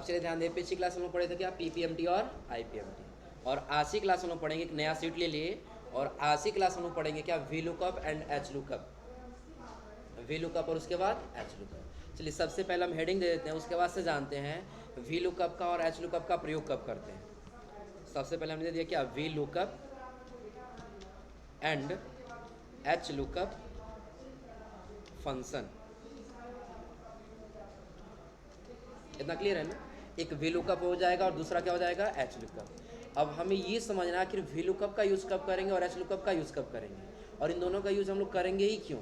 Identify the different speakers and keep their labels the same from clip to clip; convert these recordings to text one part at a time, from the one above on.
Speaker 1: अब चलिए ध्यान दें, पिछली क्लास में हम लोग पढ़े थे क्या, पीपीएमटी और आईपीएमटी। और आज की क्लास में हम लोग पढ़ेंगे, एक नया सीट ले लिए, और आज की क्लास में हम लोग पढ़ेंगे क्या, V lookup and H lookup. V lookup और उसके बाद एच लुकअप। चलिए सबसे पहले हम हेडिंग दे देते हैं, उसके बाद से जानते हैं वी लुकअप का और एच लुकअप का प्रयोग कब करते हैं। सबसे पहले हमने दे दिया क्या, V lookup and H lookup function. इतना क्लियर है ना। एक वी लुकअप हो जाएगा और दूसरा क्या हो जाएगा, एच लुकअप। अब हमें ये समझना है कि वी लुकअप का यूज़ कब करेंगे और एच लुकअप का यूज़ कब करेंगे, और इन दोनों का यूज़ हम लोग करेंगे ही क्यों।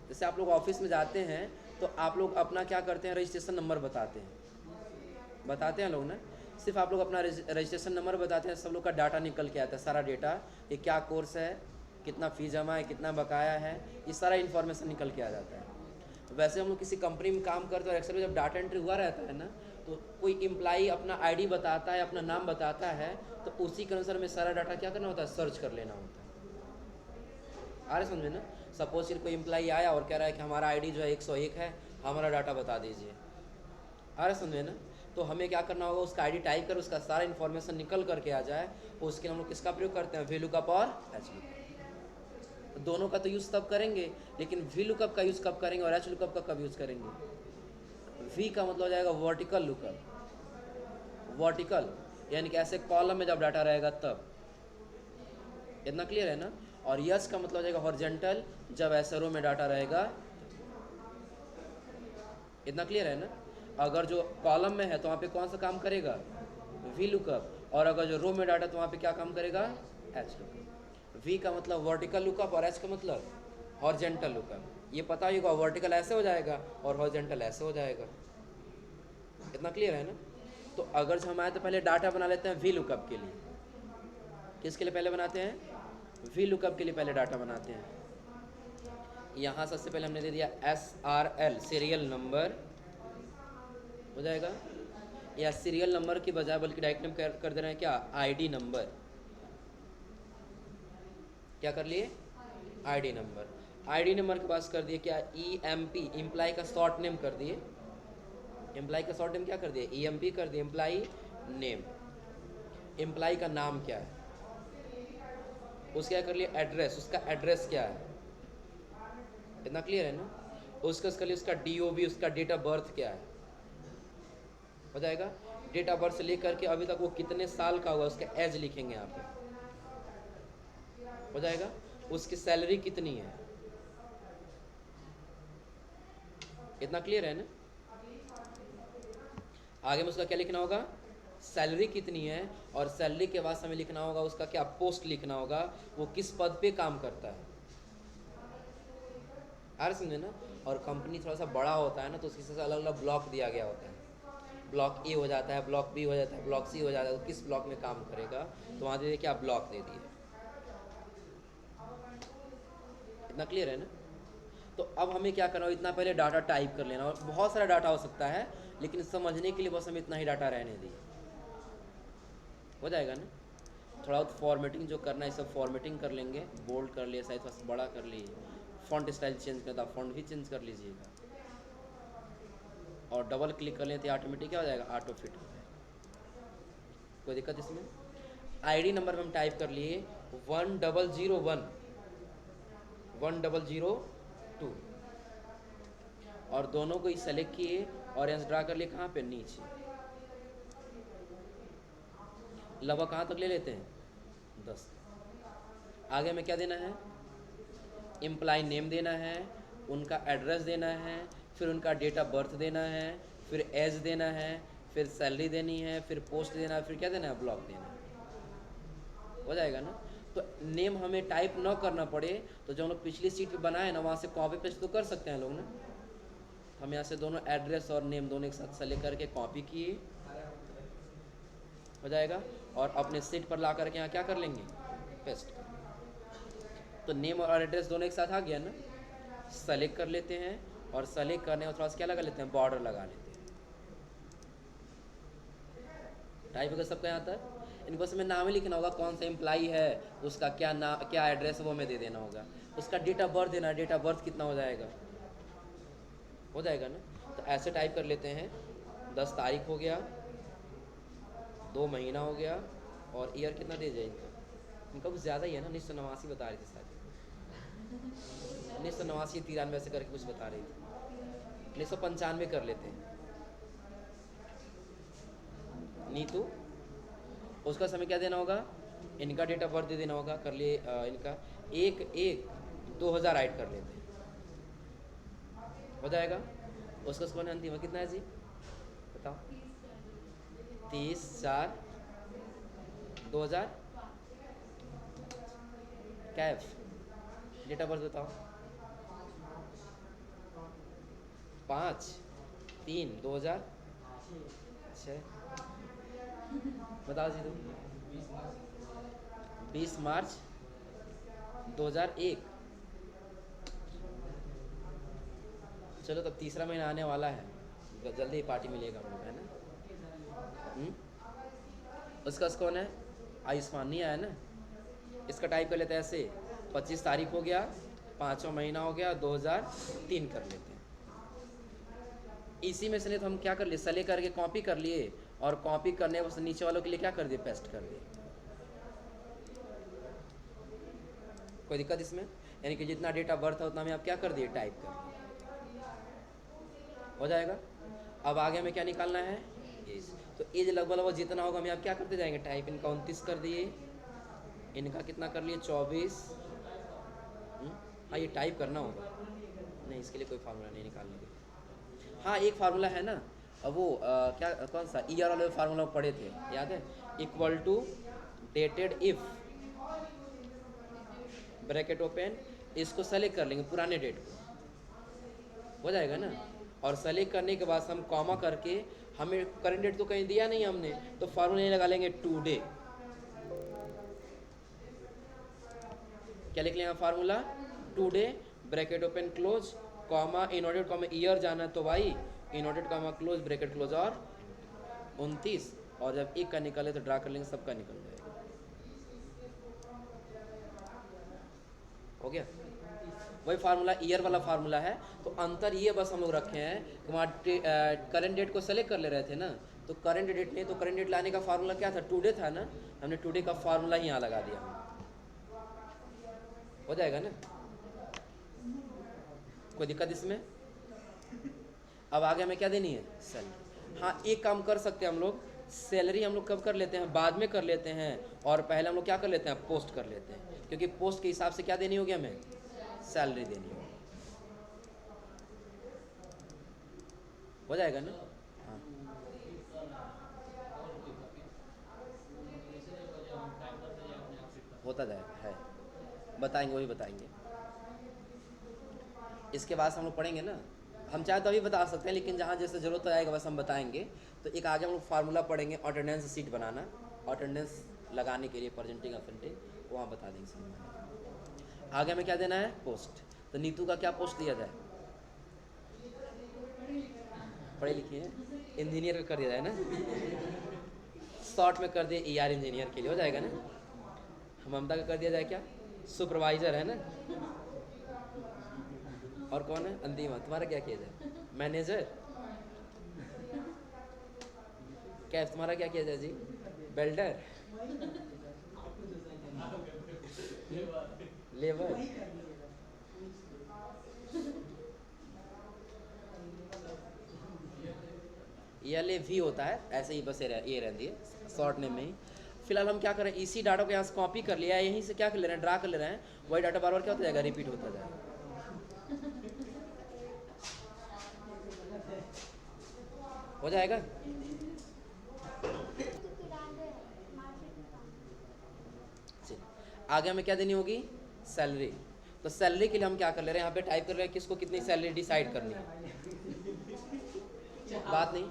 Speaker 1: जैसे आप लोग ऑफिस में जाते हैं तो आप लोग अपना क्या करते हैं, रजिस्ट्रेशन नंबर बताते हैं लोग ना। सिर्फ आप लोग अपना रजिस्ट्रेशन नंबर बताते हैं, सब लोग का डाटा निकल के आता है, सारा डेटा, ये क्या कोर्स है, कितना फ़ीस जमा है, कितना बकाया है, ये सारा इन्फॉर्मेशन निकल के आ जाता है। वैसे हम लोग किसी कंपनी में काम करते हैं और एक्सेल में जब डाटा एंट्री हुआ रहता है ना, तो कोई एम्प्लाई अपना आईडी बताता है, अपना नाम बताता है, तो उसी के अनुसार में सारा डाटा क्या करना होता है, सर्च कर लेना होता है। आ रहे समझ में ना। सपोज कोई एम्प्लाई आया और कह रहा है कि हमारा आईडी जो है 101 है, हमारा डाटा बता दीजिए। आ रहे समझ में ना। तो हमें क्या करना होगा, उसका आईडी टाइप कर, उसका सारा इन्फॉर्मेशन निकल करके आ जाए, उसके लिए हम लोग किसका प्रयोग करते हैं, वी लुकअप और एच लुकअप। तो दोनों का तो यूज़ तब करेंगे, लेकिन वी लुकअप का यूज़ कब करेंगे और एच लुकअप का कब यूज़ करेंगे। वी का मतलब हो जाएगा वर्टिकल लुकअप, वर्टिकल यानी कि ऐसे कॉलम में जब डाटा रहेगा तब। इतना क्लियर है ना। और यस का मतलब हो जाएगा हॉरिजॉन्टल, जब ऐसे रो में डाटा रहेगा। इतना क्लियर है ना। अगर जो कॉलम में है तो वहाँ पे कौन सा काम करेगा, वी लुकअप, और अगर जो रो में डाटा तो वहाँ पे क्या काम करेगा, एच लुकअप। वी का मतलब वर्टिकल लुकअप और एच का मतलब हॉरिजॉन्टल लुकअप। ये पता ही होगा, वर्टिकल ऐसे हो जाएगा और हॉरिजॉन्टल ऐसे हो जाएगा। इतना क्लियर है ना। तो अगर जो हम आए तो पहले डाटा बना लेते हैं वी लुकअप के लिए। किसके लिए पहले बनाते हैं, वी लुकअप के लिए पहले डाटा बनाते हैं। यहाँ सबसे पहले हमने दे दिया SRL, सीरियल नंबर हो जाएगा, या सीरियल नंबर की बजाय बल्कि डायरेक्ट हम कर दे रहे हैं क्या, आईडी नंबर। क्या कर लिए, आईडी नंबर। आईडी नंबर के पास कर दिए क्या, EMP, एम्प्लाई का शॉर्ट नेम कर दिए। एम्प्लाई का शॉर्ट नेम क्या कर दिए, EMP कर दिए, एम्प्लाई नेम। एम्प्लाई का नाम क्या है, उसका क्या कर लिए, एड्रेस, उसका एड्रेस क्या है। इतना क्लियर है ना। उसका लिए उसका DOB, उसका डेट ऑफ बर्थ क्या है, हो जाएगा। डेट ऑफ बर्थ से लेकर के अभी तक वो कितने साल का हुआ, उसका एज लिखेंगे यहाँ पे, हो जाएगा। उसकी सैलरी कितनी है, इतना क्लियर है ना। आगे में उसका क्या लिखना होगा, सैलरी कितनी है, और सैलरी के बाद हमें लिखना होगा उसका क्या, पोस्ट लिखना होगा, वो किस पद पे काम करता है। आ रहे समझे ना। और कंपनी थोड़ा सा बड़ा होता है ना, तो उसके हिसाब से अलग अलग ब्लॉक दिया गया होता है। ब्लॉक ए हो जाता है, ब्लॉक बी हो जाता है, ब्लॉक सी हो जाता है, तो किस ब्लॉक में काम करेगा, तो वहाँ दे दिए क्या, ब्लॉक दे दिए। इतना क्लियर है ना। तो अब हमें क्या करना हो, इतना पहले डाटा टाइप कर लेना, और बहुत सारा डाटा हो सकता है, लेकिन समझने के लिए बस हमें इतना ही डाटा रहने दिए, हो जाएगा ना। थोड़ा बहुत फॉर्मेटिंग जो करना है सब फॉर्मेटिंग कर लेंगे, बोल्ड कर लिए, साइज थोड़ा सा बड़ा कर लिए, फॉन्ट स्टाइल चेंज करता, फॉन्ट भी चेंज कर लीजिएगा, और डबल क्लिक कर लेते ऑटोमेटिक क्या हो जाएगा, ऑटो फिट हो जाएगा। कोई दिक्कत इसमें। आईडी नंबर में हम टाइप कर लिए 1001 1002, और दोनों को ही सेलेक्ट किए, ऑरेंज ड्रा कर लिए, कहाँ पे, नीचे। लगभग कहाँ तक ले लेते हैं, 10। आगे में क्या देना है, एम्प्लाई नेम देना है, उनका एड्रेस देना है, फिर उनका डेट ऑफ बर्थ देना है, फिर एज देना है, फिर सैलरी देनी है, फिर पोस्ट देना है, फिर क्या देना है, ब्लॉक देना है, हो जाएगा ना। तो नेम हमें टाइप ना करना पड़े, तो जो हम लोग पिछली सीट पे बनाए ना, वहाँ से कॉपी पेस्ट तो कर सकते हैं लोग ना। हम यहाँ से दोनों एड्रेस और नेम दोनों एक साथ सेलेक्ट करके कॉपी किए, हो जाएगा, और अपने सीट पर ला करके यहाँ क्या कर लेंगे, पेस्ट। तो नेम और एड्रेस दोनों एक साथ आ गया ना। सेलेक्ट कर लेते हैं, और सेलेक्ट करने और थोड़ा सा क्या लगा लेते हैं, बॉर्डर लगा लेते हैं। टाइप होगा सबका यहाँ तक। इनको बस हमें नाम ही लिखना होगा, कौन सा एम्प्लाई है, उसका क्या नाम, क्या एड्रेस है, वो हमें दे देना होगा। उसका डेट ऑफ बर्थ देना, डेट ऑफ बर्थ कितना हो जाएगा, हो जाएगा ना। तो ऐसे टाइप कर लेते हैं 10 तारीख हो गया, 2 महीना हो गया, और ईयर कितना दे जाए इनका कुछ ज़्यादा ही है ना, 1989 बता रही थी शायद, 1989 93 ऐसे करके कुछ बता रही थी, 1995 कर लेते हैं। नीतू, उसका समय क्या देना होगा, इनका डेट ऑफ बर्थ दे देना होगा, कर लिए इनका 1/1/2008 कर लेते हैं, हो जाएगा। उसका स्कोर अंतिम कितना है जी, बताओ। 30/4/2000 कैफ, डेट ऑफ बर्थ बताओ। 5/3/2006, बताओ जी तुम। 20 मार्च 2001। चलो तब तीसरा महीना आने वाला है, जल्दी ही पार्टी मिलेगा हम लोग, है ना। उसका कौन है, आयुष्मान नहीं आया ना। इसका टाइप कर लेते हैं ऐसे, 25 तारीख हो गया, 5वां महीना हो गया, 2003 कर लेते हैं। इसी में से नहीं तो हम क्या कर लिए, सले करके कॉपी कर लिए, और कॉपी करने बस नीचे वालों के लिए क्या कर दिए, पेस्ट कर दिए। कोई दिक्कत इसमें, यानी कि जितना डेट ऑफ बर्थ है उतना में आप क्या कर दिए, टाइप कर दिए, हो जाएगा। अब आगे में क्या निकालना है, एज। तो एज लगभग जितना होगा हमें आप क्या करते जाएंगे, टाइप। इनका 29 कर दिए, इनका कितना कर लिए, 24। हाँ, ये टाइप करना होगा, नहीं इसके लिए कोई फार्मूला नहीं निकालने के। हाँ, एक फार्मूला है ना, अब वो क्या, कौन सा, ईयर वाले फार्मूला पढ़े थे, याद है, equal to DATEDIF, bracket open, इसको सेलेक्ट कर लेंगे पुराने डेट को, हो जाएगा ना। और सेलेक्ट करने के बाद हम कॉमा करके, हमें करंट डेट तो कहीं दिया नहीं हमने, तो फार्मूला नहीं लगा लेंगे, टुडे। क्या लिख लेंगे formula, today, bracket open close, comma, inverted comma, year जाना है तो Y, inverted comma close, bracket close, और 29। और जब एक का निकले तो ड्रा कर लेंगे, सबका निकल जाएगा, हो गया। वही फार्मूला ईयर वाला फार्मूला है, तो अंतर ये बस हम लोग रखे हैं कि वहाँ करंट डेट को सेलेक्ट कर ले रहे थे ना, तो करंट डेट नहीं, तो करंट डेट लाने का फार्मूला क्या था, टुडे था ना, हमने टुडे का फार्मूला ही यहाँ लगा दिया, हो जाएगा ना। कोई दिक्कत इसमें। अब आगे हमें क्या देनी है, सैलरी। हाँ, एक काम कर सकते हैं हम लोग, सैलरी हम लोग कब कर लेते हैं, बाद में कर लेते हैं, और पहले हम लोग क्या कर लेते हैं, पोस्ट कर लेते हैं, क्योंकि पोस्ट के हिसाब से क्या देनी होगी हमें, सैलरी देनी होगी, हो जाएगा ना। हाँ, होता जाएगा, है, बताएंगे, वही बताएंगे। इसके बाद हम लोग पढ़ेंगे ना, हम चाहे तो अभी बता सकते हैं, लेकिन जहाँ जैसे ज़रूरत आएगा बस हम बताएंगे। तो एक आगे हम लोग फार्मूला पढ़ेंगे, अटेंडेंस सीट बनाना, अटेंडेंस लगाने के लिए, प्रेजेंटिंग अफेंटिंग, वहाँ बता देंगे समझ। आगे हमें क्या देना है, पोस्ट। तो नीतू का क्या पोस्ट दिया जाए, पढ़े लिखे हैं, इंजीनियर का कर दिया जाए ना, शॉर्ट में कर दिए ER, इंजीनियर के लिए, हो जाएगा ना। ममता का कर दिया जाए क्या, सुपरवाइजर, है ना। और कौन है, अंतिमा, तुम्हारा क्या किया जाए, मैनेजर। क्या तुम्हारा क्या किया जाए जी, बेल्डर, लेबर। LAV होता है, ऐसे ही बस ये रहती है शॉर्ट नेम में ही। फिलहाल हम क्या करें, इसी डाटा को यहाँ से कॉपी कर लिया है, यहीं से क्या कर ले रहे हैं, ड्रा कर ले रहे हैं, वही डाटा बार बार क्या होता जाएगा, रिपीट होता जाएगा, हो जाएगा। आगे हमें क्या देनी होगी, सैलरी। तो सैलरी के लिए हम क्या कर ले रहे हैं, यहाँ पे टाइप कर रहे हैं किसको कितनी सैलरी डिसाइड करनी है, बात नहीं।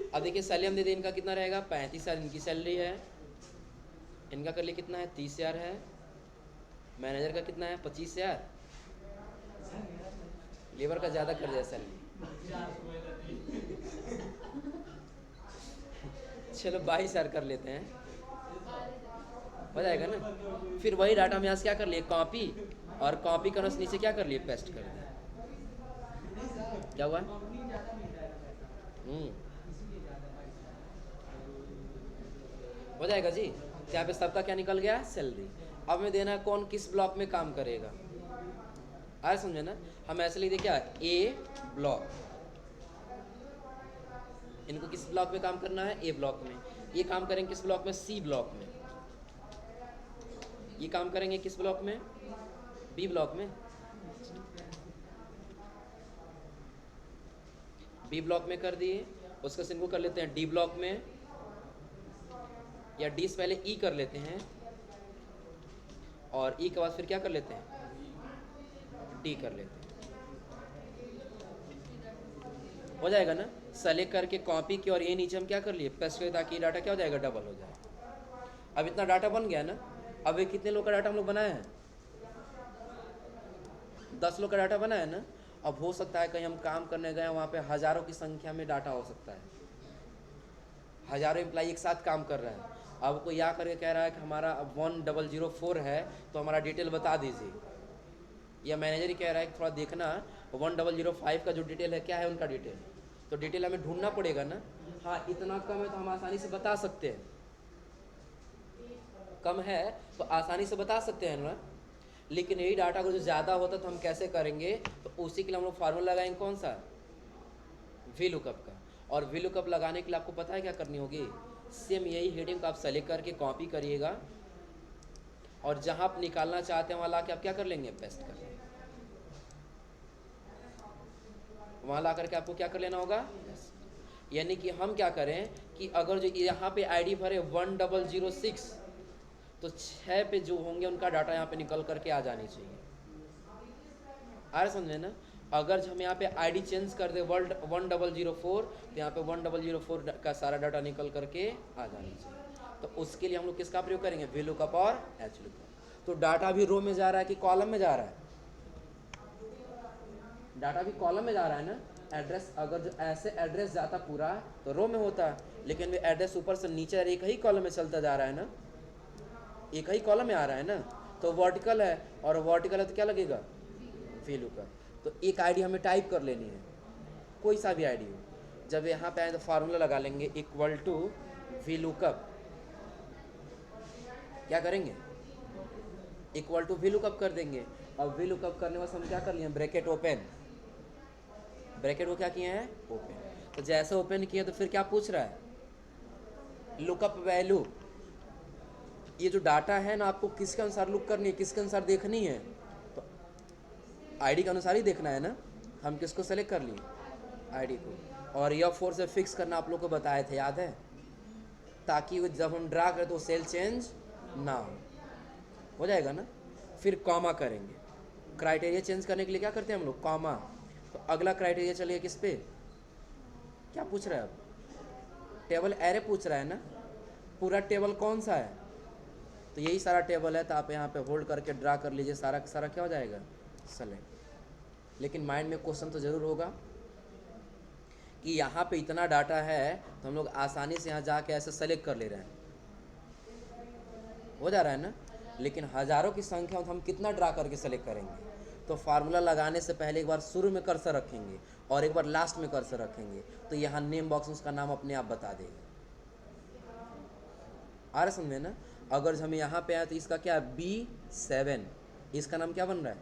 Speaker 1: अब देखिए सैलरी हम दे दें, इनका कितना रहेगा, 35,000 इनकी सैलरी है, इनका कर लिए कितना है, 30,000 है, मैनेजर का कितना है, 25,000, लेबर का ज़्यादा कर दिया सैलरी, चलो 22,000 कर लेते हैं, हो जाएगा ना। फिर वही डाटा हम यहाँ से क्या कर लिए, कॉपी, और कॉपी करने से नीचे क्या कर लिए, पेस्ट कर दिया, क्या हुआ। हो जाएगा जी। तो यहाँ पे सबका क्या निकल गया, सैलरी। अब हमें देना है कौन किस ब्लॉक में काम करेगा। आया समझे ना, हम ऐसे लिख दे क्या, ए ब्लॉक, इनको किस ब्लॉक में काम करना है, ए ब्लॉक में। ये काम करेंगे किस ब्लॉक में, सी ब्लॉक में। ये काम करेंगे किस ब्लॉक में, बी ब्लॉक में। बी ब्लॉक में कर दिए, उसका सिंबल कर लेते हैं डी ब्लॉक में, या डी से पहले ई कर लेते हैं, और ई के बाद फिर क्या कर लेते हैं, डी कर लेते हैं। हो जाएगा ना। सेलेक्ट करके कॉपी की और ये नीचे हम क्या कर लिए, पेस्ट कर, ताकि डाटा क्या हो जाएगा, डबल हो जाए। अब इतना डाटा बन गया ना। अब ये कितने लोग का डाटा हम लोग बनाए हैं, 10 लोग का डाटा बनाया है ना। अब हो सकता है कहीं हम काम करने गए वहाँ पे हज़ारों की संख्या में डाटा हो सकता है, हज़ारों एम्प्लाई एक साथ काम कर रहे हैं। अब कोई या करके कह रहा है कि हमारा 1004 है तो हमारा डिटेल बता दीजिए, या मैनेजर ही कह रहा है कि थोड़ा देखना 1005 का जो डिटेल है क्या है उनका डिटेल, तो डिटेल हमें ढूंढना पड़ेगा ना। हाँ इतना कम है तो हम आसानी से बता सकते हैं, कम है तो आसानी से बता सकते हैं ना। लेकिन यही डाटा अगर जो ज़्यादा होता तो हम कैसे करेंगे, तो उसी के लिए हम लोग फार्मूला लगाएंगे कौन सा, VLOOKUP का। और VLOOKUP लगाने के लिए आपको पता है क्या करनी होगी, सेम यही हेडिंग को आप सेलेक्ट करके कॉपी करिएगा, और जहां आप निकालना चाहते हैं वहां ला के आप क्या कर लेंगे, पेस्ट कर लेंगे। वहां ला करके आपको क्या कर लेना होगा, यानी कि हम क्या करें कि अगर जो यहाँ पे आईडी भरे 1006, तो 6 पे जो होंगे उनका डाटा यहाँ पे निकल करके आ जानी चाहिए। आ रहा समझे ना। अगर हम यहाँ पे आईडी चेंज कर दे 1004, तो यहाँ पे 1004 का सारा डाटा निकल करके आ जानी चाहिए। तो उसके लिए हम लोग किसका प्रयोग करेंगे, VLOOKUP और HLOOKUP। तो डाटा भी रो में जा रहा है कि कॉलम में जा रहा है, डाटा भी कॉलम में जा रहा है ना। एड्रेस अगर जो ऐसे एड्रेस जाता पूरा तो रो में होता, लेकिन वे एड्रेस ऊपर से नीचे एक ही कॉलम में चलता जा रहा है ना, एक ही कॉलम में आ रहा है ना, तो वर्टिकल है, और वर्टिकल है तो क्या लगेगा, VLOOKUP। तो एक आईडी हमें टाइप कर लेनी है, कोई सा भी आईडी हो। जब यहाँ पे आए तो फार्मूला लगा लेंगे इक्वल टू VLOOKUP, क्या करेंगे, इक्वल टू VLOOKUP कर देंगे। और VLOOKUP करने के बाद हम क्या कर लिए, ब्रैकेट ओपन, ब्रैकेट को क्या किए हैं, ओपन। तो जैसे ओपन किए तो फिर क्या पूछ रहा है, लुकअप वैल्यू। ये जो डाटा है ना आपको किसके अनुसार लुक करनी है, किसके अनुसार देखनी है, तो आईडी के अनुसार ही देखना है ना। हम किसको सेलेक्ट कर लिए, आईडी को। और F4 से फिक्स करना आप लोग को बताए थे, याद है, ताकि जब हम ड्रा करें तो सेल चेंज ना हो जाएगा ना। फिर कॉमा करेंगे, क्राइटेरिया चेंज करने के लिए क्या करते हैं हम लोग, कॉमा। तो अगला क्राइटेरिया चलिए किस पे, क्या पूछ रहा है, अब टेबल एरे पूछ रहा है ना। पूरा टेबल कौन सा है, तो यही सारा टेबल है। तो आप यहाँ पे होल्ड करके ड्रा कर लीजिए, सारा सारा क्या हो जाएगा, सेलेक्ट। लेकिन माइंड में क्वेश्चन तो जरूर होगा कि यहाँ पे इतना डाटा है तो हम लोग आसानी से यहाँ जाके ऐसे सेलेक्ट कर ले रहे हैं, हो जा रहा है ना। लेकिन हज़ारों की संख्या में हम कितना ड्रा करके सेलेक्ट करेंगे। तो फार्मूला लगाने से पहले एक बार शुरू में कर्सर रखेंगे और एक बार लास्ट में कर्सर रखेंगे, तो यहाँ नेम बॉक्स में उसका नाम अपने आप बता देगा। आ रहा समझे ना। अगर हम यहाँ पे आए तो इसका क्या है, B7, इसका नाम क्या बन रहा है,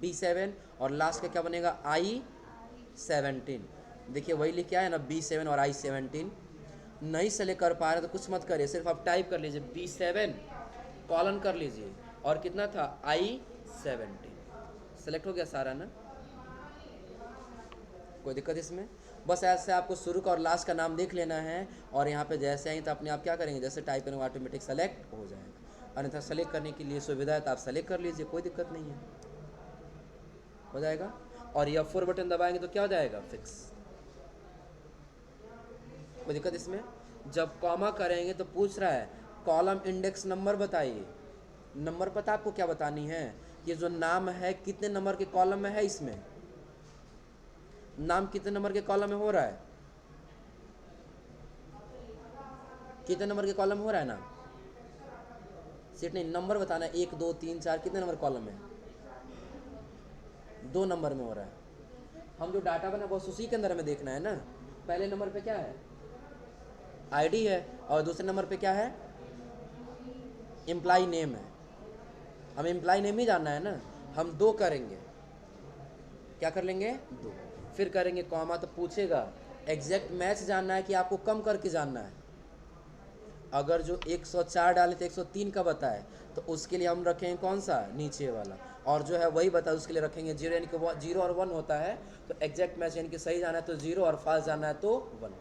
Speaker 1: B7, और लास्ट का क्या बनेगा, I17। देखिए वही लिख के आया ना, B7 और I17। नहीं सेलेक्ट कर पा रहे तो कुछ मत करिए, सिर्फ आप टाइप कर लीजिए B7 कॉलन कर लीजिए, और कितना था, I17। सेलेक्ट हो गया सारा ना, कोई दिक्कत इसमें। बस ऐसे आपको शुरू का और लास्ट का नाम देख लेना है, और यहाँ पे जैसे आई तो अपने आप क्या करेंगे, जैसे टाइप करेंगे ऑटोमेटिक सेलेक्ट हो जाएगा। अन्यथा सेलेक्ट करने के लिए सुविधा है तो आप सेलेक्ट कर लीजिए, कोई दिक्कत नहीं है, हो जाएगा। और F4 बटन दबाएंगे तो क्या हो जाएगा, फिक्स, कोई दिक्कत इसमें। जब कॉमा करेंगे तो पूछ रहा है कॉलम इंडेक्स नंबर बताइए। नंबर पता आपको क्या बतानी है, ये जो नाम है कितने नंबर के कॉलम में है, इसमें नाम कितने नंबर के कॉलम में हो रहा है, कितने नंबर के कॉलम हो रहा है नाम, सीट नहीं, नंबर बताना है, 1 2 3 4 कितने नंबर कॉलम में, 2 नंबर में हो रहा है। हम जो डाटा बना बस उसी के अंदर हमें देखना है ना। पहले नंबर पे क्या है, आईडी है, और दूसरे नंबर पे क्या है, एम्प्लाई नेम है। हम एम्प्लाई नेम ही जानना है ना, हम 2 करेंगे, क्या कर लेंगे 2, फिर करेंगे कॉमा, तो पूछेगा एग्जैक्ट मैच जानना है कि आपको कम करके जानना है। अगर जो 104 डाले तो 103 का बताए तो उसके लिए हम रखेंगे कौन सा, नीचे वाला, और जो है वही बताए उसके लिए रखेंगे 0, यानी कि 0 और 1 होता है, तो एग्जैक्ट मैच यानी कि सही जाना है तो 0 और फास्ट जाना है तो 1।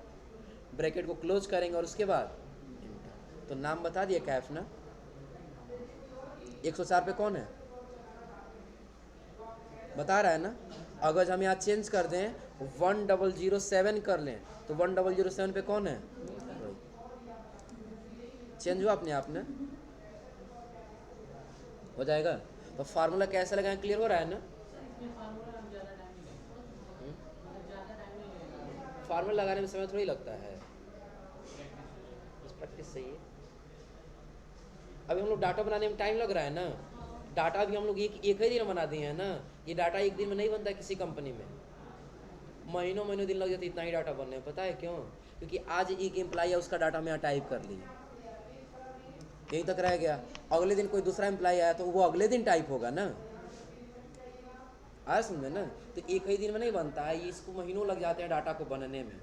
Speaker 1: ब्रैकेट को क्लोज करेंगे और उसके बाद तो नाम बता दिया कैफ ना। 104 पे कौन है बता रहा है ना। अगर हम यहाँ चेंज कर दें 1007 कर लें तो 1007 पे कौन है, चेंज हुआ अपने आप ने, हो जाएगा। तो फार्मूला कैसे लगाएं, क्लियर हो रहा है ना। फार्मूला लगाने में समय थोड़ी लगता है, प्रैक्टिस सही है। अभी हम लोग डाटा बनाने में टाइम लग रहा है ना, डाटा भी हम लोग एक ही दिन बना दिए हैं ना, ये डाटा एक दिन में नहीं बनता है किसी कंपनी में, महीनों महीनों दिन लग जाते इतना ही डाटा बनने में। पता है क्यों, क्योंकि आज एक एम्प्लाई है उसका डाटा मैं टाइप कर लिया, यहीं तक रह गया, अगले दिन कोई दूसरा एम्प्लाई आया तो वो अगले दिन टाइप होगा ना, आया समझे ना। तो एक ही दिन में नहीं बनता है, इसको महीनों लग जाते हैं डाटा को बनने में,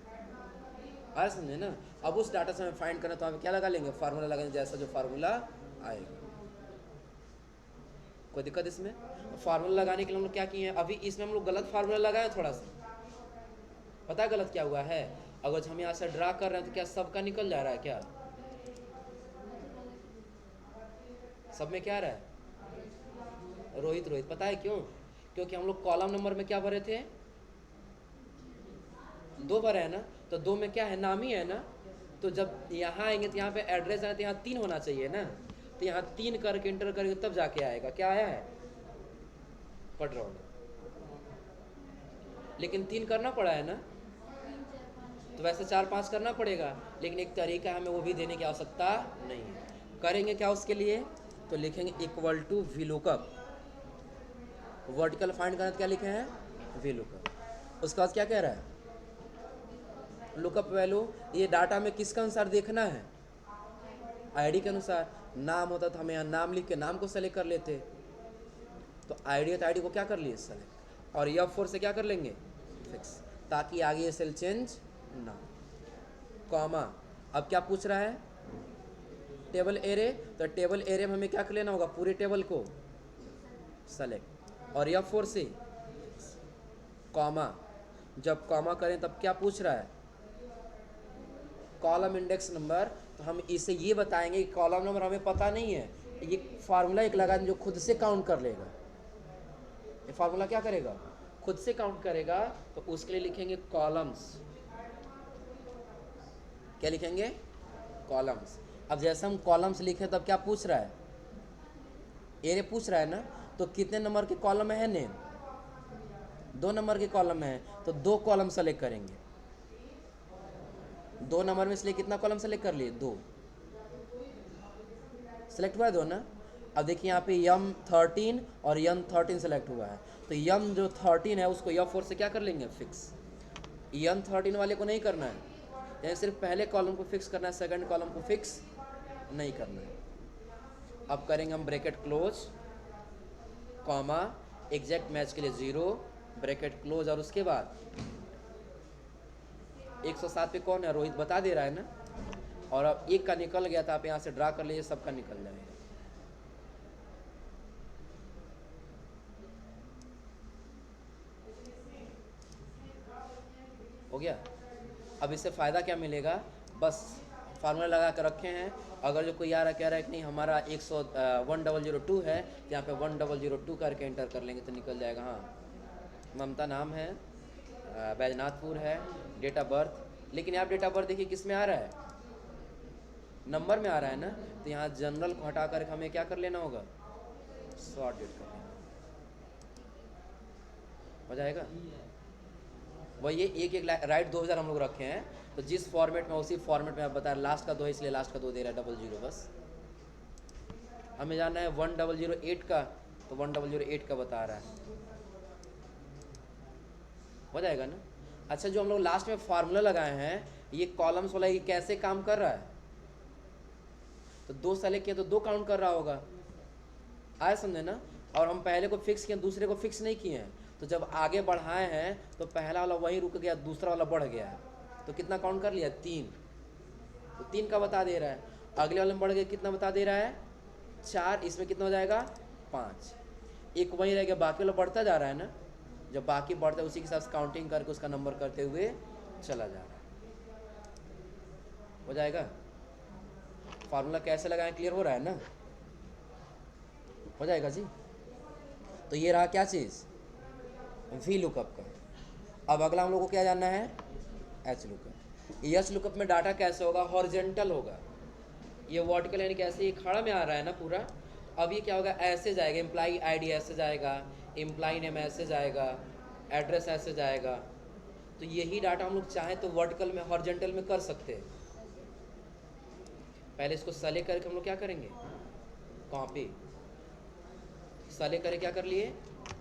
Speaker 1: आया समझे ना। अब उस डाटा से हमें फाइंड करना, तो हमें क्या लगा लेंगे, फार्मूला लगाएंगे, जैसा जो फार्मूला आएगा। कोई दिक्कत इसमें। फार्मूला लगाने के लिए हम लोग क्या किए हैं, अभी इसमें हम लोग गलत फार्मूला लगाए थोड़ा सा, पता है गलत क्या हुआ है। अगर हम यहाँ से ड्रा कर रहे हैं तो क्या सबका निकल जा रहा है, क्या सब में क्या आ रहा है, रोहित रोहित। पता है क्यों, क्योंकि हम लोग कॉलम नंबर में क्या भरे थे, 2 भरे है ना, तो 2 में क्या है, नाम ही है ना। तो जब यहाँ आएंगे तो यहाँ पे एड्रेस आए तो यहाँ 3 होना चाहिए ना, तो यहाँ 3 करके इंटर करेंगे तब जाके आएगा, क्या आया है, पढ़ रहा हूँ, लेकिन 3 करना पड़ा है ना, तो वैसे 4-5 करना पड़ेगा, लेकिन एक तरीका हमें वो भी देने की आवश्यकता नहीं है। करेंगे क्या उसके लिए, तो लिखेंगे equal to VLOOKUP, vertical find करना, क्या लिखे हैं VLOOKUP। उसके बाद क्या कह रहा है, लुकअप वैल्यू, ये डाटा में किसके अनुसार देखना है, आईडी के अनुसार। नाम होता तो हमें यहाँ नाम लिख के नाम को सेलेक्ट कर लेते, तो आईडी है तो आईडी को क्या कर लिए सेलेक्ट, और F4 से क्या कर लेंगे फिक्स, ताकि आगे ये सेल चेंज ना। कॉमा, अब क्या पूछ रहा है, टेबल एरे, तो टेबल एरे में हमें क्या कर लेना होगा, पूरे टेबल को सेलेक्ट, और F4 से कॉमा। जब कॉमा करें तब क्या पूछ रहा है, कॉलम इंडेक्स नंबर, तो हम इसे ये बताएंगे कि कॉलम नंबर हमें पता नहीं है, ये फार्मूला एक लगा जो खुद से काउंट कर लेगा, ये फार्मूला क्या करेगा, खुद से काउंट करेगा, तो उसके लिए लिखेंगे कॉलम्स, क्या लिखेंगे, कॉलम्स। अब जैसे हम कॉलम्स लिखे तब क्या पूछ रहा है, एरे पूछ रहा है ना, तो कितने नंबर के कॉलम है नेम, 2 नंबर के कॉलम है, तो 2 कॉलम सेलेक्ट करेंगे, 2 नंबर में इसलिए कितना कॉलम सेलेक्ट कर लिए, 2 सेलेक्ट हुआ है 2 ना। अब देखिए यहाँ पे M13 और M13 सेलेक्ट हुआ है, तो M जो 13 है उसको F4 से क्या कर लेंगे फिक्स, M13 वाले को नहीं करना है, यानी सिर्फ पहले कॉलम को फिक्स करना है, सेकंड कॉलम को फिक्स नहीं करना है। अब करेंगे हम bracket close, comma, exact match के लिए 0, ब्रैकेट क्लोज, और उसके बाद 107 पे कौन है, रोहित बता दे रहा है ना, और अब एक का निकल गया था, आप यहाँ से ड्रा कर लीजिए, सबका निकल जाएगा। हो गया। अब इससे फ़ायदा क्या मिलेगा, बस फार्मूला लगा कर रखे हैं, अगर जो कोई आ रहा कह रहा है कि नहीं हमारा 1002 है, यहाँ पे 1002 करके एंटर कर लेंगे तो निकल जाएगा। हाँ, ममता नाम है, बैजनाथपुर है, डेट ऑफ बर्थ, लेकिन यहाँ डेट ऑफ बर्थ देखिए किस में आ रहा है, नंबर में आ रहा है ना, तो यहाँ जनरल को हटा कर हमें क्या कर लेना होगा, शॉर्ट डेट कर लेना, हो जाएगा। वही ये एक राइट 2000 हम लोग रखे हैं, तो जिस फॉर्मेट में उसी फॉर्मेट में आप बता रहे, लास्ट का 2 है इसलिए लास्ट का 2 दे रहा है, 00 बस। हमें जानना है 1008 का, तो 1008 का बता रहा है, हो जाएगा ना। अच्छा, जो हम लोग लास्ट में फार्मूला लगाए हैं, ये कॉलम्स वाला ये कैसे काम कर रहा है, तो 2 सेलेक्ट किया तो 2 काउंट कर रहा होगा, आया समझे ना। और हम पहले को फिक्स किए, दूसरे को फिक्स नहीं किए हैं, तो जब आगे बढ़ाए हैं तो पहला वाला वहीं रुक गया, दूसरा वाला बढ़ गया है, तो कितना काउंट कर लिया 3, तो 3 का बता दे रहा है। अगले वाले में बढ़ गया, कितना बता दे रहा है 4, इसमें कितना हो जाएगा 5, एक वहीं रह गया, बाकी वाला बढ़ता जा रहा है ना, जब बाकी बढ़ता है उसी के साथ काउंटिंग करके उसका नंबर करते हुए चला जा रहा है, हो जाएगा। फार्मूला कैसे लगाएं क्लियर हो रहा है ना, हो जाएगा जी। तो ये रहा क्या चीज़, वी लुकअप का। अब अगला हम लोग को क्या जानना है, एच लुकअप। एच लुकअप में डाटा कैसे होगा, हॉरिजॉन्टल होगा, ये वर्टिकल यानी कैसे ये खड़ा में आ रहा है ना पूरा। अब ये क्या होगा, ऐसे जाएगा, एम्प्लॉई आईडी ऐसे जाएगा, एम्प्लॉई नेम ऐसे जाएगा, एड्रेस ऐसे जाएगा। तो यही डाटा हम लोग चाहें तो वर्टिकल में हॉरिजॉन्टल में कर सकते हैं। पहले इसको सेलेक्ट करके हम लोग क्या करेंगे, कॉपी, सेलेक्ट करके क्या कर लिए,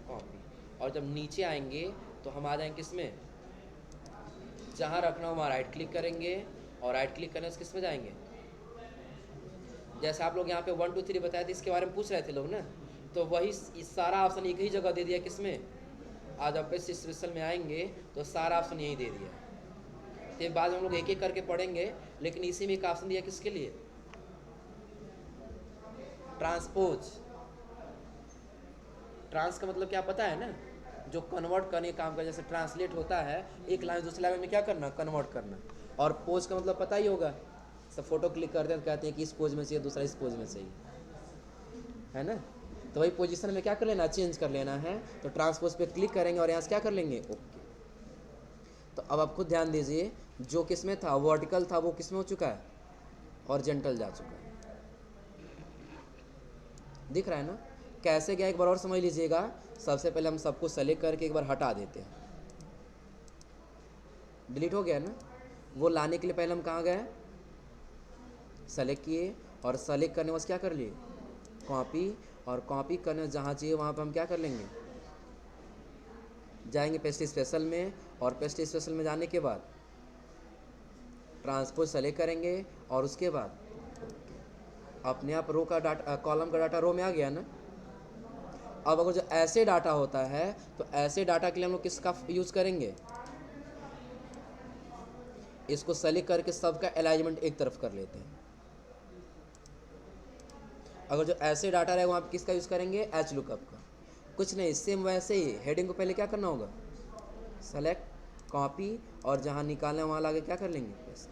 Speaker 1: कॉपी, और जब नीचे आएंगे तो हम आ जाएंगे किसमें, जहाँ रखना हो वहाँ राइट क्लिक करेंगे, और राइट क्लिक करने से किस में जाएंगे, जैसे आप लोग यहाँ पे 1 2 3 बताए थे, इसके बारे में पूछ रहे थे लोग ना, तो वही सारा ऑप्शन एक ही जगह दे दिया, किसमें, आज आप पेस्ट स्पेशल में आएंगे तो सारा ऑप्शन यही दे दिया। तो बाद हम लोग एक एक करके पढ़ेंगे, लेकिन इसी में एक ऑप्शन दिया किसके लिए, ट्रांसपोज। ट्रांस का मतलब क्या पता है ना, जो कन्वर्ट करने का काम कर, जैसे ट्रांसलेट होता है एक लैंग्वेज दूसरे लैंग्वेज में क्या करना, कन्वर्ट करना। और पोज का मतलब पता ही होगा, सब फोटो क्लिक करते हैं तो कहते हैं कि इस पोज में चाहिए, दूसरा इस पोज में चाहिए, है ना। तो वही पोजीशन में क्या कर लेना, चेंज कर लेना है, तो ट्रांसपोज पे क्लिक करेंगे और यहाँ से क्या कर लेंगे, ओके। तो अब आप खुद ध्यान दीजिए, जो किस में था वर्टिकल था वो किस में हो चुका है, हॉरिजॉन्टल जा चुका है, दिख रहा है ना। कैसे गया एक बार और समझ लीजिएगा। सबसे पहले हम सबको सेलेक्ट करके एक बार हटा देते हैं, डिलीट हो गया ना। वो लाने के लिए पहले हम कहाँ गए, सेलेक्ट किए, और सेलेक्ट करने बस क्या कर लिए, कॉपी, और कॉपी करने जहाँ चाहिए वहाँ पर हम क्या कर लेंगे, जाएंगे पेस्ट स्पेशल में, और पेस्ट स्पेशल में जाने के बाद ट्रांसपोज सेलेक्ट करेंगे, और उसके बाद अपने आप रो का डाटा, कॉलम का डाटा रो में आ गया ना। अब अगर जो ऐसे डाटा होता है तो ऐसे डाटा के लिए हम लोग किसका यूज़ करेंगे, इसको सेलेक्ट करके सबका अलाइनमेंट एक तरफ कर लेते हैं। अगर जो ऐसे डाटा रहे वहाँ पे किसका यूज़ करेंगे, एच लुकअप का। कुछ नहीं, सेम वैसे ही हेडिंग को पहले क्या करना होगा, सेलेक्ट, कॉपी, और जहाँ निकालना है वहाँ लाके क्या कर लेंगे, पेस्ट।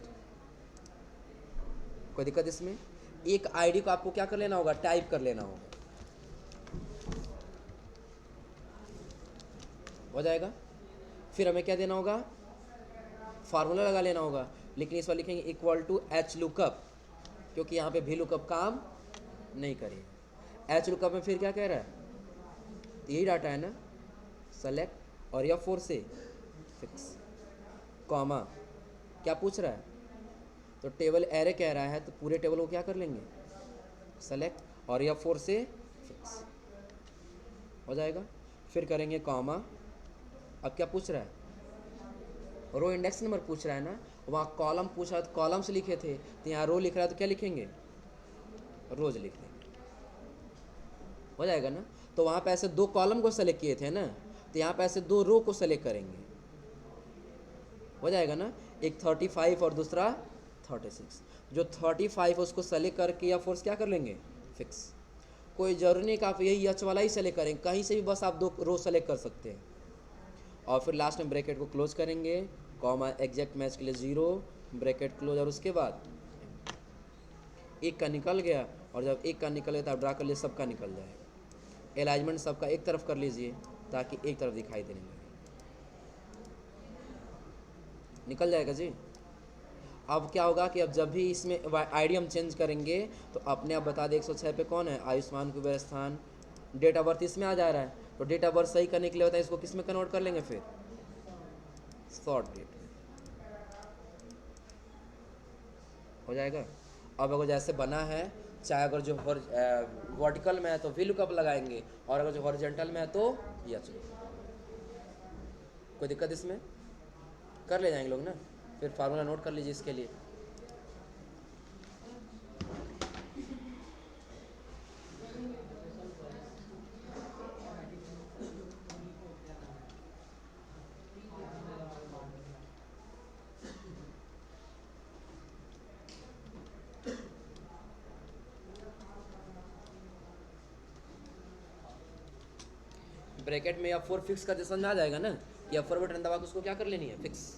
Speaker 1: कोई दिक्कत इसमें। एक आईडी को आपको क्या कर लेना होगा, टाइप कर लेना होगा, हो जाएगा। फिर हमें क्या देना होगा, फार्मूला लगा लेना होगा, लेकिन इस बार लिखेंगे इक्वल टू एच लुकअप, क्योंकि यहाँ पे भी लुकअप काम नहीं करेगा। एच लुकअप में फिर क्या कह रहा है, यही डाटा है ना, सेलेक्ट और F4 से फिक्स, कॉमा, क्या पूछ रहा है, तो टेबल एरे कह रहा है, तो पूरे टेबल को क्या कर लेंगे, सेलेक्ट और F4 से फिक्स, हो जाएगा। फिर करेंगे कॉमा। अब क्या पूछ रहा है, रो इंडेक्स नंबर पूछ रहा है ना, वहाँ कॉलम पूछा तो कॉलम्स लिखे थे, तो यहाँ रो लिख रहा है तो क्या लिखेंगे, रोज लिख लेंगे, हो जाएगा ना। तो वहाँ पे ऐसे 2 कॉलम को सेलेक्ट किए थे ना, तो यहाँ पे ऐसे 2 रो को सेलेक्ट करेंगे, हो जाएगा ना। एक 35 और दूसरा 36, जो 35 उसको सेलेक्ट करके या फोर्स क्या कर लेंगे, फिक्स। कोई जरूरी नहीं कि आप यही एच वाला ही सेलेक्ट करेंगे, कहीं से भी बस आप 2 रो सेलेक्ट कर सकते हैं। और फिर लास्ट में ब्रैकेट को क्लोज करेंगे, कॉमा, एग्जैक्ट मैच के लिए 0, ब्रैकेट क्लोज, और उसके बाद एक का निकल गया, और जब एक का निकल गया तो आप ड्रा कर लिए सबका निकल जाएगा। अलाइनमेंट सबका एक तरफ कर लीजिए ताकि एक तरफ दिखाई देने लगे, निकल जाएगा जी। अब क्या होगा कि अब जब भी इसमें आईडी हम चेंज करेंगे तो अपने आप बता दे 106 पे कौन है, आयुष्मान कुबेर स्थान। डेट ऑफ बर्थ इसमें आ जा रहा है, तो डेट ऑफ बर्थ सही करने के लिए होता है, इसको किस में कन्वर्ट कर लेंगे, फिर शॉर्ट डेट, हो जाएगा। अब अगर जैसे बना है, चाहे अगर जो वर्टिकल में है तो वी लुकअप लगाएंगे, और अगर जो हॉरिजॉन्टल में है तो एच लुकअप। कोई दिक्कत इसमें, कर ले जाएंगे लोग ना। फिर फार्मूला नोट कर लीजिए इसके लिए। ब्रैकेट में F4 फिक्स करते समझ में आ जाएगा ना कि F4 बटन दबा के उसको क्या कर लेनी है, फिक्स।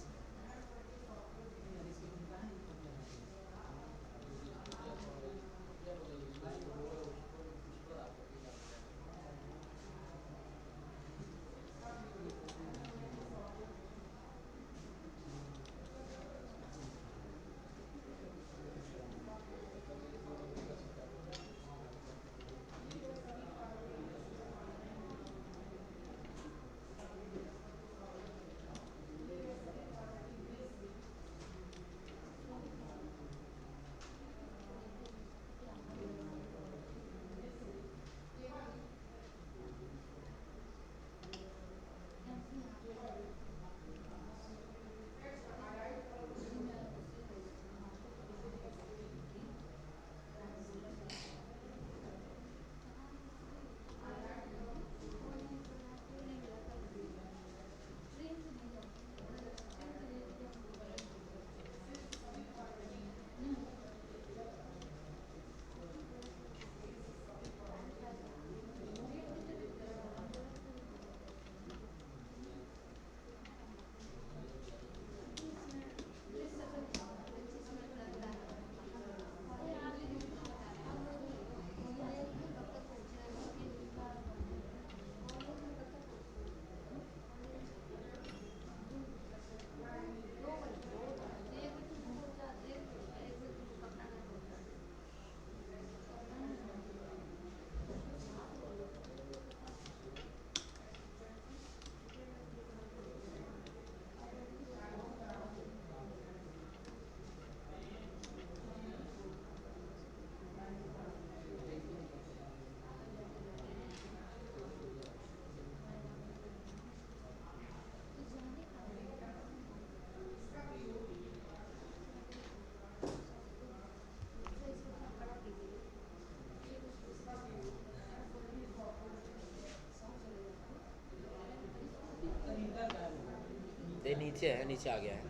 Speaker 1: ये नीचे है, नीचे आ गया है,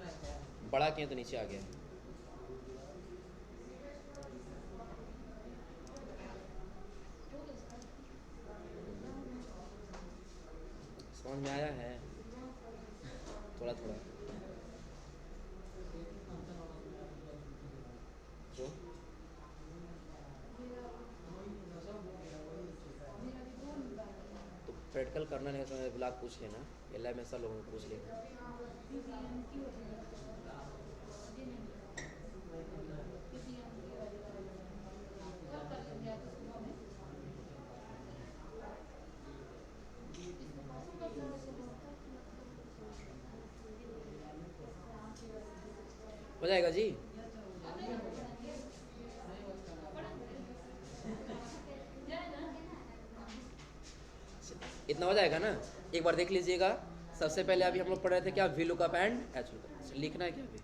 Speaker 1: बड़ा किया तो नीचे आ गया है। समझ में आया है थोड़ा थोड़ा जो तो प्रैक्टिकल करना नहीं समझ ब्लॉग पूछ लेना, एल में सब लोगों को पूछ लेना। हो जाएगा जी। इतना हो जाएगा ना, एक बार देख लीजिएगा। सबसे पहले अभी हम लोग पढ़ रहे थे क्या, V lookup and H lookup. लिखना है क्या अभी,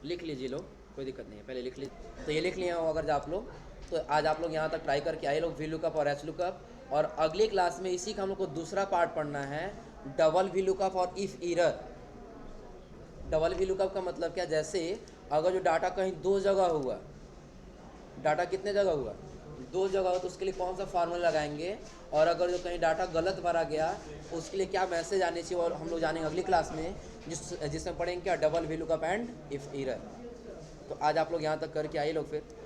Speaker 1: लिख लीजिए लोग, कोई दिक्कत नहीं है, पहले लिख लीजिए। तो ये लिख लिया हो अगर आप लोग, तो आज आप लोग यहाँ तक ट्राई करके आए लोग वी लुकअप और एच लुकअप। और अगली क्लास में इसी का हम लोग को दूसरा पार्ट पढ़ना है, डबल वी लुकअप और if error. Double V lookup का मतलब क्या, जैसे अगर जो डाटा कहीं दो जगह हुआ, डाटा कितने जगह हुआ, दो जगह हो, तो उसके लिए कौन सा फार्मूला लगाएंगे। और अगर जो कहीं डाटा गलत भरा गया उसके लिए क्या मैसेज आने चाहिए, और हम लोग जानेंगे अगली क्लास में जिसमें पढ़ेंगे क्या, double V lookup and if error. तो आज आप लोग यहाँ तक करके आइए लोग फिर।